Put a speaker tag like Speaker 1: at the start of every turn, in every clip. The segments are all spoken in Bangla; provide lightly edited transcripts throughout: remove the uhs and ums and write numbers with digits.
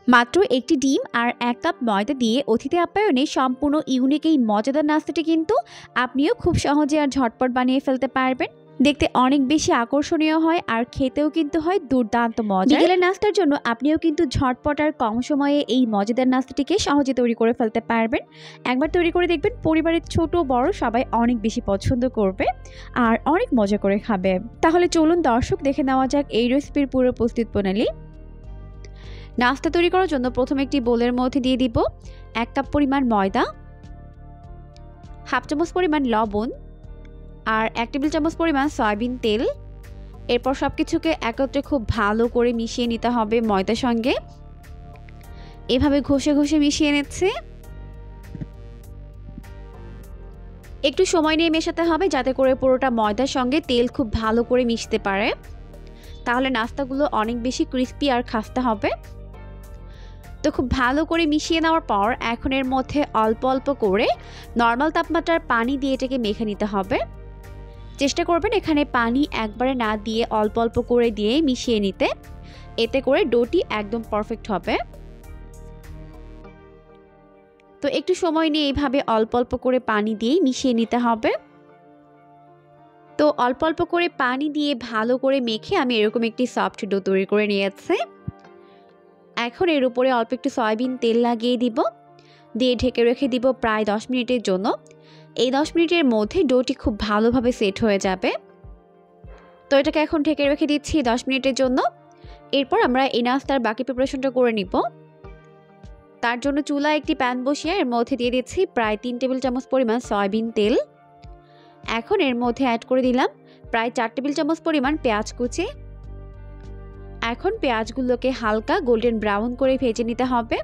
Speaker 1: মাত্র একটি ডিম আর ১ কাপ ময়দা দিয়ে অতিথি আপ্যায়নে সম্পূর্ণ ইউনিক এই মজাদার নাস্তাটি কিন্তু আপনিও খুব সহজে আর ঝটপট বানিয়ে ফেলতে পারবেন। দেখতে অনেক বেশি আকর্ষণীয় হয় আর খেতেও কিন্তু হয় দুর্দান্ত মজার। বিকেলের নাস্তার জন্য আপনিও কিন্তু ঝটপট আর কম সময়ে এই মজাদার নাস্তাটিকে সহজে তৈরি করে ফেলতে পারবেন। একবার তৈরি করে দেখবেন, পরিবারের ছোট বড় সবাই অনেক বেশি পছন্দ করবে আর অনেক মজা করে খাবে। তাহলে চলুন দর্শক, দেখে নেওয়া যাক এই রেসিপির পুরো প্রস্তুত প্রণালী। নাস্তা তৈরি করার জন্য প্রথমে একটি বোলের মধ্যে দিয়ে দিব ১ কাপ পরিমাণ ময়দা, হাফ চামচ পরিমাণ লবণ আর ১ টেবিল চামচ পরিমাণ সয়াবিন তেল। এরপর সবকিছুকে একত্রে খুব ভালো করে মিশিয়ে নিতে হবে ময়দার সঙ্গে। এভাবে ঘষে ঘষে মিশিয়ে নিচ্ছে। একটু সময় নিয়ে মেশাতে হবে যাতে করে পুরোটা ময়দার সঙ্গে তেল খুব ভালো করে মিশতে পারে, তাহলে নাস্তাগুলো অনেক বেশি ক্রিস্পি আর খাস্তা হবে। তো খুব ভালো করে মিশিয়ে নেওয়ার পর এখন এর মধ্যে অল্প অল্প করে নর্মাল তাপমাত্রার পানি দিয়ে এটাকে মেখে নিতে হবে। চেষ্টা করবেন এখানে পানি একবারে না দিয়ে অল্প অল্প করে দিয়ে মিশিয়ে নিতে, এতে করে ডোটি একদম পারফেক্ট হবে। তো একটু সময় নিয়ে এইভাবে অল্প অল্প করে পানি দিয়ে মিশিয়ে নিতে হবে। তো অল্প অল্প করে পানি দিয়ে ভালো করে মেখে আমি এরকম একটি সফট ডো তৈরি করে নিয়েছি। এখন এর উপরে অল্প একটু সয়াবিন তেল লাগিয়ে দিব, দিয়ে ঢেকে রেখে দিব প্রায় 10 মিনিটের জন্য। এই 10 মিনিটের মধ্যে ডোটি খুব ভালোভাবে সেট হয়ে যাবে। তো এটাকে এখন ঢেকে রেখে দিচ্ছি 10 মিনিটের জন্য। এরপর আমরা এই নাস্তার বাকি প্রিপারেশনটা করে নিব। তার জন্য চুলায় একটি প্যান বসিয়ে এর মধ্যে দিয়ে দিচ্ছি প্রায় 3 টেবিল চামচ পরিমাণ সয়াবিন তেল। এখন এর মধ্যে অ্যাড করে দিলাম প্রায় 4 টেবিল চামচ পরিমাণ পেঁয়াজ কুচি। এখন পেঁয়াজগুলোকে হালকা গোল্ডেন ব্রাউন করে ভেজে নিতে হবে।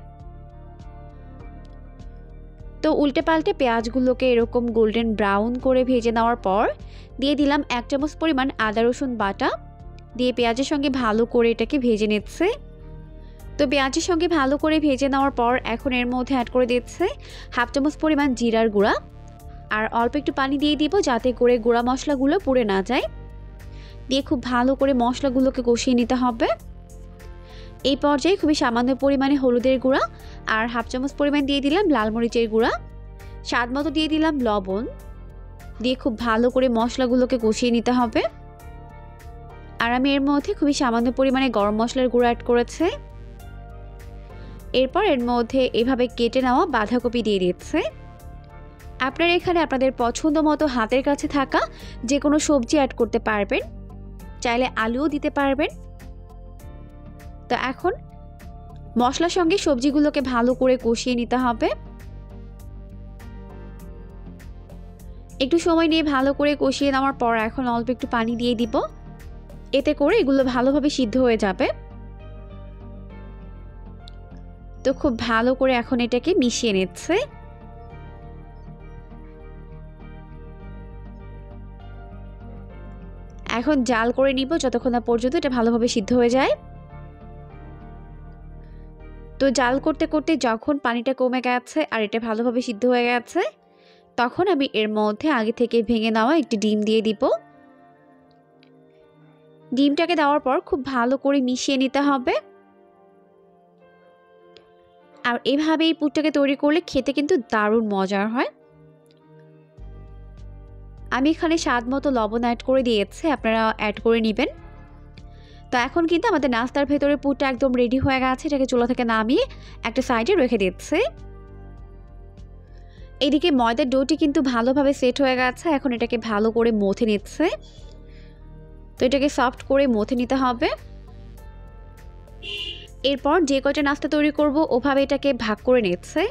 Speaker 1: তো উল্টে পাল্টে পেঁয়াজগুলোকে এরকম গোল্ডেন ব্রাউন করে ভেজে নেওয়ার পর দিয়ে দিলাম 1 চামচ পরিমাণ আদা রসুন বাটা, দিয়ে পেঁয়াজের সঙ্গে ভালো করে এটাকে ভেজে নিচ্ছে। তো পেঁয়াজের সঙ্গে ভালো করে ভেজে নেওয়ার পর এখন এর মধ্যে অ্যাড করে দিচ্ছে হাফ চামচ পরিমাণ জিরার গুঁড়া আর অল্প একটু পানি দিয়ে দিব যাতে করে গুঁড়া মশলাগুলো পুড়ে না যায়। দিয়ে খুব ভালো করে মশলাগুলোকে কষিয়ে নিতে হবে। এই পর্যায়ে খুবই সামান্য পরিমাণে হলুদের গুঁড়া আর হাফ চামচ পরিমাণ দিয়ে দিলাম লাল মরিচের গুঁড়া, স্বাদ মতো দিয়ে দিলাম লবণ, দিয়ে খুব ভালো করে মশলাগুলোকে কষিয়ে নিতে হবে। আর আমি এর মধ্যে খুবই সামান্য পরিমাণে গরম মশলার গুঁড়া অ্যাড করেছে। এরপর এর মধ্যে এভাবে কেটে নেওয়া বাঁধাকপি দিয়ে দিচ্ছে। আপনারা এখানে আপনাদের পছন্দ মতো হাতের কাছে থাকা যে কোনো সবজি অ্যাড করতে পারবেন, চাইলে আলুও দিতে পারবেন। তো এখন মশলার সঙ্গে সবজিগুলোকে ভালো করে কষিয়ে নিতে হবে। একটু সময় নিয়ে ভালো করে কষিয়ে নেওয়ার পর এখন অল্প একটু পানি দিয়ে দিব, এতে করে এগুলো ভালোভাবে সিদ্ধ হয়ে যাবে। তো খুব ভালো করে এখন এটাকে মিশিয়ে নিচ্ছে। এখন জাল করে নিব যতক্ষণ না পর্যন্ত এটা ভালোভাবে সিদ্ধ হয়ে যায়। তো জাল করতে করতে যখন পানিটা কমে গেছে আর এটা ভালোভাবে সিদ্ধ হয়ে গেছে, তখন আমি এর মধ্যে আগে থেকে ভেঙে নেওয়া একটি ডিম দিয়ে দিব। ডিমটাকে দেওয়ার পর খুব ভালো করে মিশিয়ে নিতে হবে। আর এভাবে এই পুরটাকে তৈরি করলে খেতে কিন্তু দারুণ মজার হয়। আমি এখানে স্বাদ মতো লবণ অ্যাড করে দিয়েছি, আপনারা অ্যাড করে নেবেন। তো এখন কিন্তু আমাদের নাস্তার ভেতরে পুরটা একদম রেডি হয়ে গেছে। এটাকে চুলা থেকে নামিয়ে একটা সাইডে রেখে দিচ্ছি। এদিকে ময়দার ডোটি কিন্তু ভালোভাবে সেট হয়ে গেছে। এখন এটাকে ভালো করে মথে নিচ্ছে। তো এটাকে সফট করে মথে নিতে হবে। এরপর যে কয়টা নাস্তা তৈরি করব ওভাবে এটাকে ভাগ করে নিচ্ছে।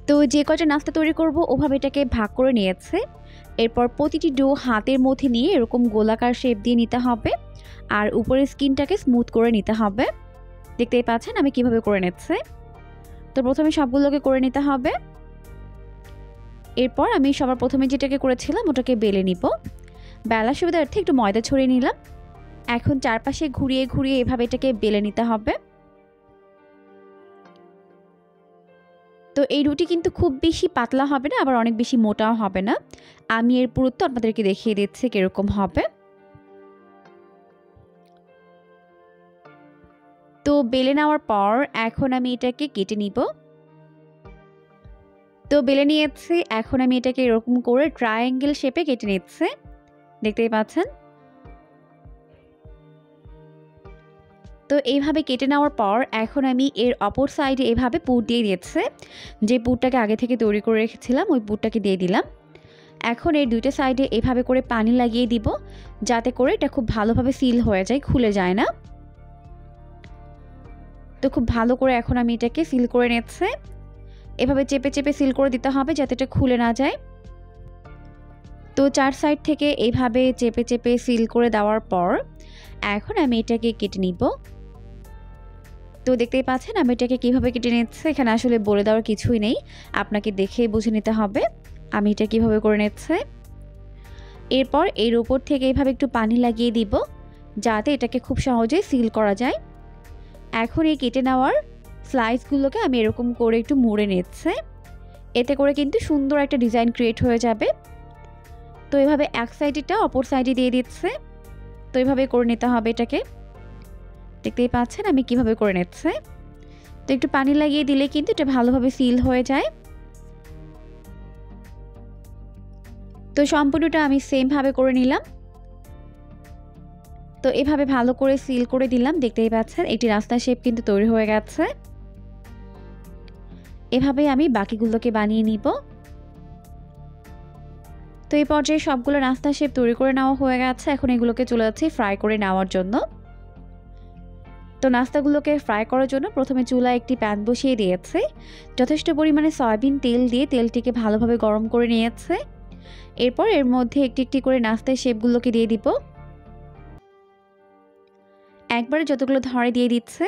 Speaker 1: তো যে কয়টা নাস্তা তৈরি করব ওভাবে এটাকে ভাগ করে নিয়েছে। এরপর প্রতিটি ডো হাতের মধ্যে নিয়ে এরকম গোলাকার শেপ দিয়ে নিতে হবে আর উপরের স্কিনটাকে স্মুথ করে নিতে হবে। দেখতেই পাচ্ছেন আমি কিভাবে করে নিচ্ছি। তো প্রথমে সবগুলোকে করে নিতে হবে। এরপর আমি সবার প্রথমে যেটাকে করেছিলাম ওটাকে বেলে নিব। বেলার সুবিধার্থে একটু ময়দা ছড়িয়ে নিলাম। এখন চারপাশে ঘুরিয়ে ঘুরিয়ে এভাবে এটাকে বেলে নিতে হবে। তো এই রুটি কিন্তু খুব বেশি পাতলা হবে না, আবার অনেক বেশি মোটাও হবে না। আমি এর পুরুত্ব আপনাদেরকে দেখিয়ে দিচ্ছি কিরকম হবে। বেলে নেওয়ার পর এখন আমি এটাকে কেটে নিব। তো বেলে নিয়েছি, এখন আমি এটাকে এরকম করে ট্রায়াঙ্গেল শেপে কেটে নিচ্ছি, দেখতেই পাচ্ছেন। তো এইভাবে কেটে নেওয়ার পর এখন আমি এর অপর সাইডে এভাবে পুর দিয়ে দিয়েছি, যে পুরটাকে আগে থেকে তৈরি করে রেখেছিলাম ওই পুরটাকে দিয়ে দিলাম। এখন এর দুইটা সাইডে এভাবে করে পানি লাগিয়ে দিব, যাতে করে এটা খুব ভালোভাবে সিল হয়ে যায়, খুলে যায় না। তো খুব ভালো করে এখন আমি এটাকে সিল করে নিচ্ছি। এভাবে চেপে চেপে সিল করে দিতে হবে যাতে এটা খুলে না যায়। তো চার সাইড থেকে এইভাবে চেপে চেপে সিল করে দেওয়ার পর এখন আমি এটাকে কেটে নিব। তো দেখতেই পাচ্ছেন আমি এটাকে কীভাবে কেটে নিচ্ছি, এখানে আসলে বলে দেওয়ার কিছুই নেই, আপনাকে দেখেই বুঝে নিতে হবে আমি এটা কীভাবে করে নিচ্ছি। এরপর এর উপর থেকে এইভাবে একটু পানি লাগিয়ে দিব, যাতে এটাকে খুব সহজে সিল করা যায়। এখন এই কেটে নেওয়ার স্লাইসগুলোকে আমি এরকম করে একটু মুড়ে নিচ্ছি, এতে করে কিন্তু সুন্দর একটা ডিজাইন ক্রিয়েট হয়ে যাবে। তো এভাবে এক সাইডেটা অপর সাইডে দিয়ে দিচ্ছে, তো এভাবে করে নিতে হবে এটাকে। দেখতেই পাচ্ছেন আমি কিভাবে করে নিচ্ছি। তো একটু পানি লাগিয়ে দিলে কিন্তু এটা ভালোভাবে সিল হয়ে যায়। তো সম্পূর্ণটা আমি সেমভাবে করে নিলাম। তো এভাবে ভালো করে সিল করে দিলাম, দেখতেই পাচ্ছেন একটি রাস্তার শেপ কিন্তু তৈরি হয়ে গেছে। এভাবে আমি বাকিগুলোকে বানিয়ে নিব। তো এই পর্যায়ে সবগুলো রাস্তার শেপ তৈরি করে নেওয়া হয়ে গেছে, এখন এগুলোকে চলে যাচ্ছি ফ্রাই করে নেওয়ার জন্য। তো নাস্তাগুলোকে ফ্রাই করার জন্য প্রথমে চুলায় একটি প্যান বসিয়ে দিয়েছে, যথেষ্ট পরিমাণে সয়াবিন তেল দিয়ে তেলটিকে ভালোভাবে গরম করে নিয়েছে। এরপর এর মধ্যে একটি একটি করে নাস্তার শেপগুলোকে দিয়ে দিব, একবারে যতগুলো ধরে দিয়ে দিচ্ছে,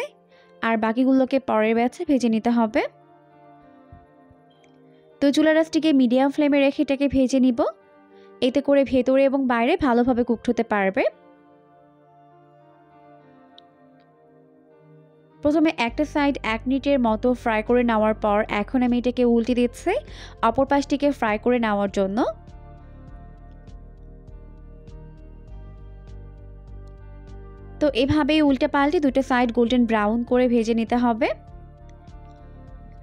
Speaker 1: আর বাকিগুলোকে পরের ব্যাচে ভেজে নিতে হবে। তো চুলার আঁচটিকে মিডিয়াম ফ্লেমে রেখে এটাকে ভেজে নিব, এতে করে ভেতরে এবং বাইরে ভালোভাবে কুকড হতে পারবে। প্রথমে একটা সাইড 1 মিনিটের মতো ফ্রাই করে নেওয়ার পর এখন আমি এটাকে উল্টে দিচ্ছি অপর পাশটিকে ফ্রাই করে নেওয়ার জন্য। তো এভাবেই উল্টে পাল্টে দুটো সাইড গোল্ডেন ব্রাউন করে ভেজে নিতে হবে।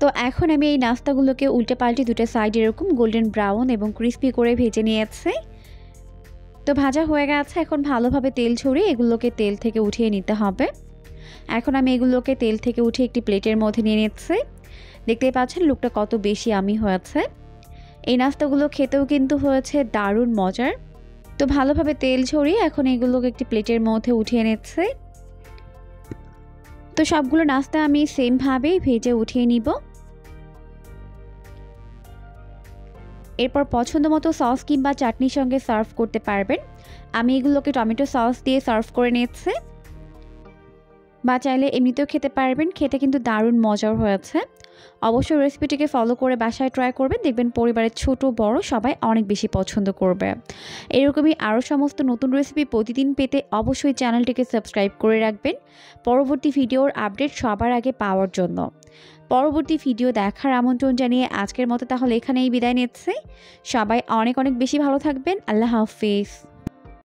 Speaker 1: তো এখন আমি এই নাস্তাগুলোকে উল্টে পাল্টে দুটো সাইড এরকম গোল্ডেন ব্রাউন এবং ক্রিস্পি করে ভেজে নিয়েছি। তো ভাজা হয়ে গেছে, এখন ভালোভাবে তেল ছড়িয়ে এগুলোকে তেল থেকে উঠিয়ে নিতে হবে। এখন আমি এগুলোকে তেল থেকে উঠে একটি প্লেটের মধ্যে নিয়ে নিচ্ছি, দেখতেই পাচ্ছেন লুকটা কত বেশি ইয়ামি হয়েছে। এই নাস্তাগুলো খেতেও কিন্তু হয়েছে দারুণ মজার। তো ভালোভাবে তেল ছড়িয়ে এখন এগুলোকে একটি প্লেটের মধ্যে উঠিয়ে নিচ্ছি। তো সবগুলো নাস্তা আমি সেমভাবেই ভেজে উঠিয়ে নিব। এরপর পছন্দ মতো সস কিংবা চাটনির সঙ্গে সার্ভ করতে পারবেন। আমি এগুলোকে টমেটো সস দিয়ে সার্ভ করে নিচ্ছি, বা চাইলে এমনিতেও খেতে পারবেন, খেতে কিন্তু দারুণ মজার হয়েছে। অবশ্যই রেসিপিটিকে ফলো করে বাসায় ট্রাই করবেন, দেখবেন পরিবারের ছোট বড় সবাই অনেক বেশি পছন্দ করবে। এরকমই আরও সমস্ত নতুন রেসিপি প্রতিদিন পেতে অবশ্যই চ্যানেলটিকে সাবস্ক্রাইব করে রাখবেন, পরবর্তী ভিডিওর আপডেট সবার আগে পাওয়ার জন্য। পরবর্তী ভিডিও দেখার আমন্ত্রণ জানিয়ে আজকের মতো তাহলে এখানেই বিদায় নিচ্ছি। সবাই অনেক অনেক বেশি ভালো থাকবেন। আল্লাহ হাফিজ।